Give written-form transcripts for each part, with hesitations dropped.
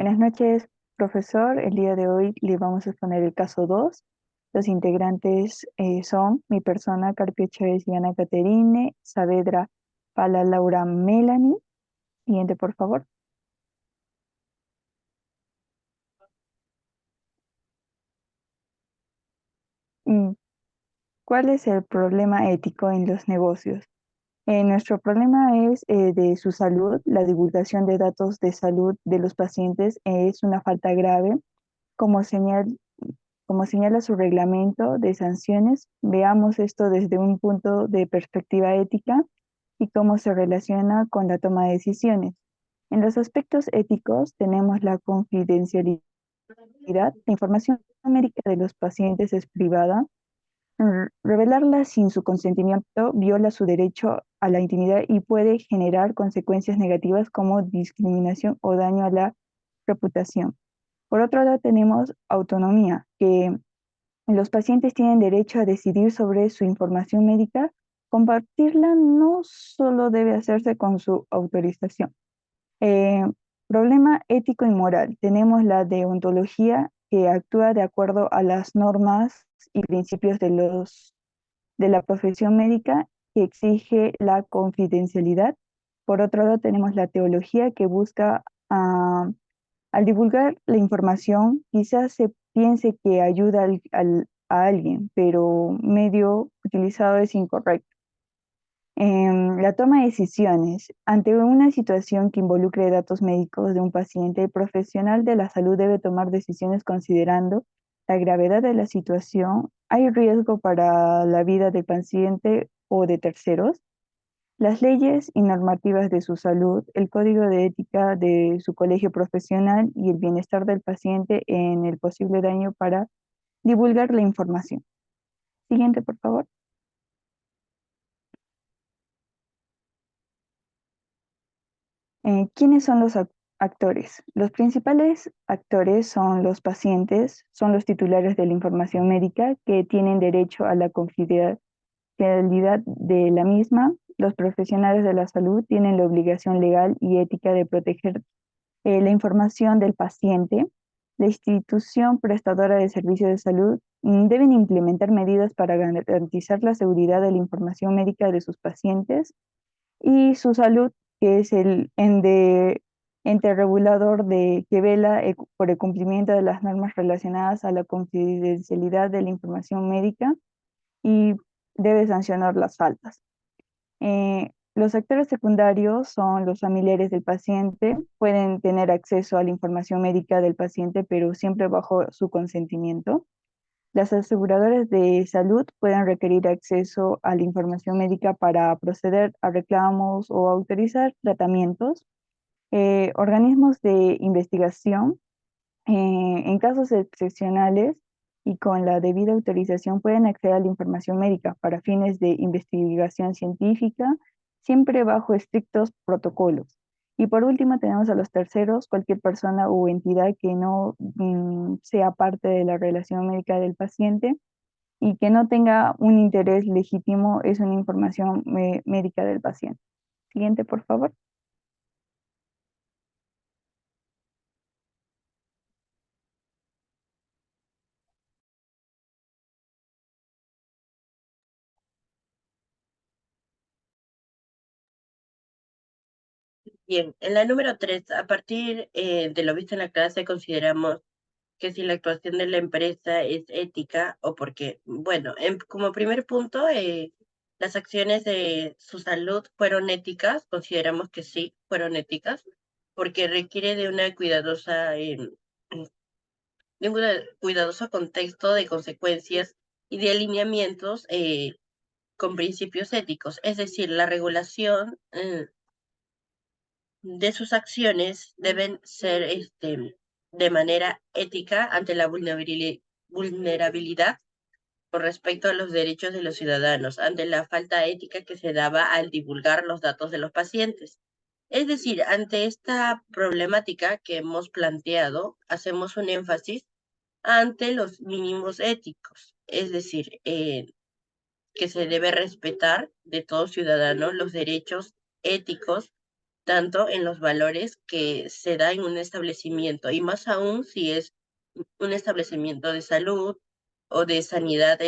Buenas noches, profesor. El día de hoy le vamos a exponer el caso 2. Los integrantes son mi persona, Carpio Chávez y Ana Caterine, Saavedra Pala Laura Melanie. Siguiente, por favor. Mm, ¿Cuál es el problema ético en los negocios? Nuestro problema es de su salud. La divulgación de datos de salud de los pacientes es una falta grave. Como señal, Como señala su reglamento de sanciones, veamos esto desde un punto de perspectiva ética y cómo se relaciona con la toma de decisiones. En los aspectos éticos tenemos la confidencialidad. La información médica de los pacientes es privada. Revelarla sin su consentimiento viola su derecho a la intimidad y puede generar consecuencias negativas como discriminación o daño a la reputación. Por otro lado, tenemos autonomía, que los pacientes tienen derecho a decidir sobre su información médica. Compartirla no solo debe hacerse con su autorización. Eh, Problema ético y moral. Tenemos la deontología que actúa de acuerdo a las normas y principios de la profesión médica que exige la confidencialidad. Por otro lado, tenemos la teología que busca al divulgar la información, quizás se piense que ayuda a alguien, pero medio utilizado es incorrecto. La toma de decisiones. Ante una situación que involucre datos médicos de un paciente, el profesional de la salud debe tomar decisiones considerando la gravedad de la situación. ¿Hay riesgo para la vida del paciente o de terceros? Las leyes y normativas de su salud, el código de ética de su colegio profesional y el bienestar del paciente en el posible daño para divulgar la información. Siguiente, por favor. ¿Quiénes son los actores? Los principales actores son los pacientes, son los titulares de la información médica que tienen derecho a la confidencialidad de la misma. Los profesionales de la salud tienen la obligación legal y ética de proteger la información del paciente. La institución prestadora de servicios de salud deben implementar medidas para garantizar la seguridad de la información médica de sus pacientes y su salud, que es el ente regulador que vela por el cumplimiento de las normas relacionadas a la confidencialidad de la información médica y debe sancionar las faltas. Los actores secundarios son los familiares del paciente, pueden tener acceso a la información médica del paciente, pero siempre bajo su consentimiento. Las aseguradoras de salud pueden requerir acceso a la información médica para proceder a reclamos o autorizar tratamientos. Organismos de investigación, en casos excepcionales y con la debida autorización, pueden acceder a la información médica para fines de investigación científica, siempre bajo estrictos protocolos. Y por último, tenemos a los terceros, cualquier persona o entidad que no sea parte de la relación médica del paciente y que no tenga un interés legítimo, es una información médica del paciente. Siguiente, por favor. Bien, en la número 3, a partir de lo visto en la clase, consideramos que si la actuación de la empresa es ética o porque, bueno, como primer punto, las acciones de su salud fueron éticas, consideramos que sí, fueron éticas, porque requiere de un cuidadoso contexto de consecuencias y de alineamientos con principios éticos, es decir, la regulación de sus acciones deben ser de manera ética ante la vulnerabilidad con respecto a los derechos de los ciudadanos, ante la falta ética que se daba al divulgar los datos de los pacientes. Es decir, ante esta problemática que hemos planteado, hacemos un énfasis ante los mínimos éticos, es decir, que se debe respetar de todo ciudadano los derechos éticos tanto en los valores que se da en un establecimiento, y más aún si es un establecimiento de salud o de sanidad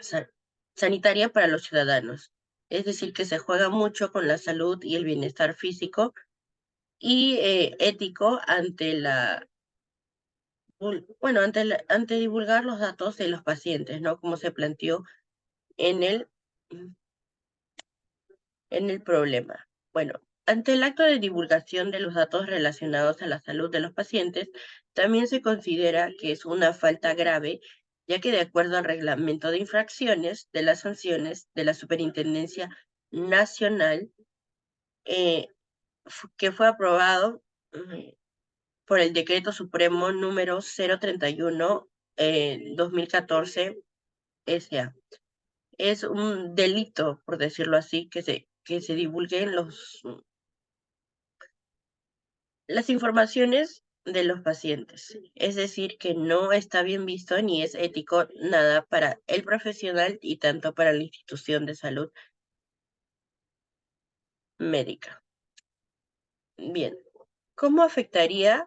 sa- sanitaria para los ciudadanos. Es decir, que se juega mucho con la salud y el bienestar físico y ético ante divulgar los datos de los pacientes, ¿no? Como se planteó en el problema. Bueno, ante el acto de divulgación de los datos relacionados a la salud de los pacientes, también se considera que es una falta grave, ya que de acuerdo al reglamento de infracciones de las sanciones de la Superintendencia Nacional, eh, que fue aprobado por el Decreto Supremo número 031 2014 SA. Es un delito, por decirlo así, que se divulguen las informaciones de los pacientes. Es decir, que no está bien visto ni es ético nada para el profesional y tanto para la institución de salud médica. Bien, ¿cómo afectaría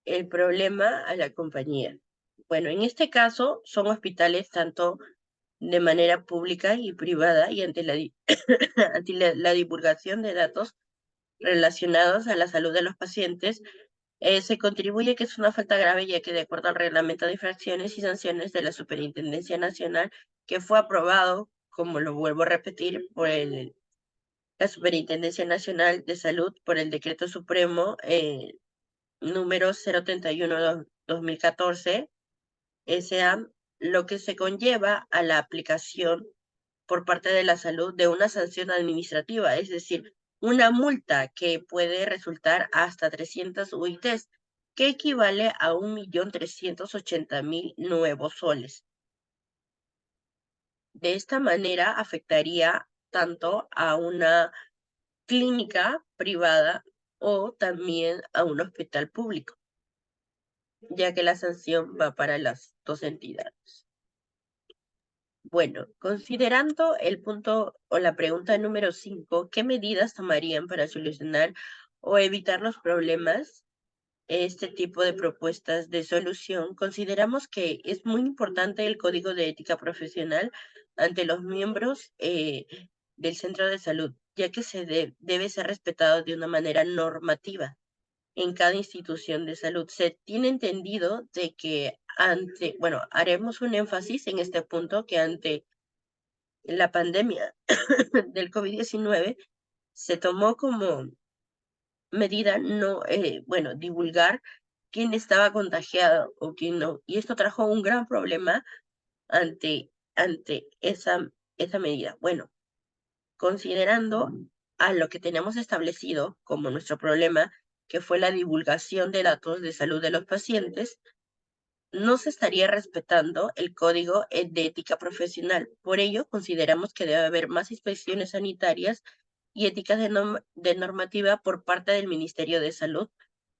el problema a la compañía? Bueno, en este caso son hospitales tanto de manera pública y privada y ante la divulgación de datos relacionados a la salud de los pacientes, se contribuye que es una falta grave, ya que de acuerdo al reglamento de infracciones y sanciones de la Superintendencia Nacional, que fue aprobado, como lo vuelvo a repetir, por la Superintendencia Nacional de Salud, por el Decreto Supremo número 031-2014, SA, lo que se conlleva a la aplicación por parte de la salud de una sanción administrativa, es decir, una multa que puede resultar hasta 300 UITs, que equivale a 1.380.000 nuevos soles. De esta manera afectaría tanto a una clínica privada o también a un hospital público, ya que la sanción va para las dos entidades. Bueno, considerando el punto o la pregunta número 5, ¿qué medidas tomarían para solucionar o evitar los problemas? Este tipo de propuestas de solución, consideramos que es muy importante el código de ética profesional ante los miembros del centro de salud, ya que debe ser respetado de una manera normativa en cada institución de salud. Se tiene entendido de que bueno, haremos un énfasis en este punto, que ante la pandemia del COVID-19 se tomó como medida no, bueno, divulgar quién estaba contagiado o quién no. Y esto trajo un gran problema ante esa medida. Bueno, considerando a lo que tenemos establecido como nuestro problema, que fue la divulgación de datos de salud de los pacientes, no se estaría respetando el código de ética profesional. Por ello, consideramos que debe haber más inspecciones sanitarias y éticas de normativa por parte del Ministerio de Salud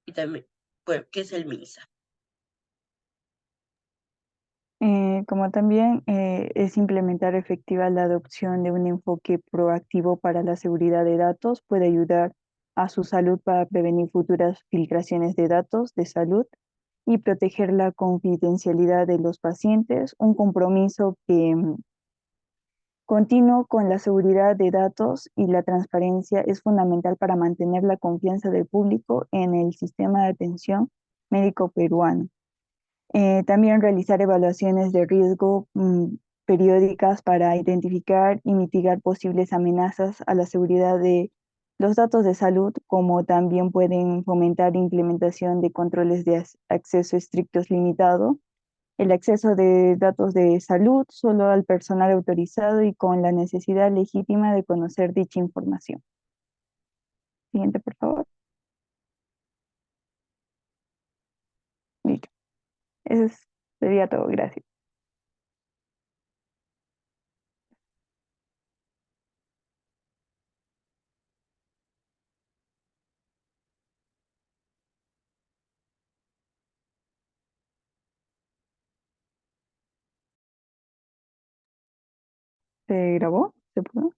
y también, pues, que es el MINSA. Como también es implementar efectiva la adopción de un enfoque proactivo para la seguridad de datos, puede ayudar a su salud para prevenir futuras filtraciones de datos de salud y proteger la confidencialidad de los pacientes, un compromiso que continuo con la seguridad de datos y la transparencia es fundamental para mantener la confianza del público en el sistema de atención médico peruano. También realizar evaluaciones de riesgo periódicas para identificar y mitigar posibles amenazas a la seguridad de los datos de salud, como también pueden fomentar implementación de controles de acceso estrictos limitado, el acceso de datos de salud solo al personal autorizado y con la necesidad legítima de conocer dicha información. Siguiente, por favor. Listo. Sería todo. Gracias. ¿Se grabó? ¿Se pudo?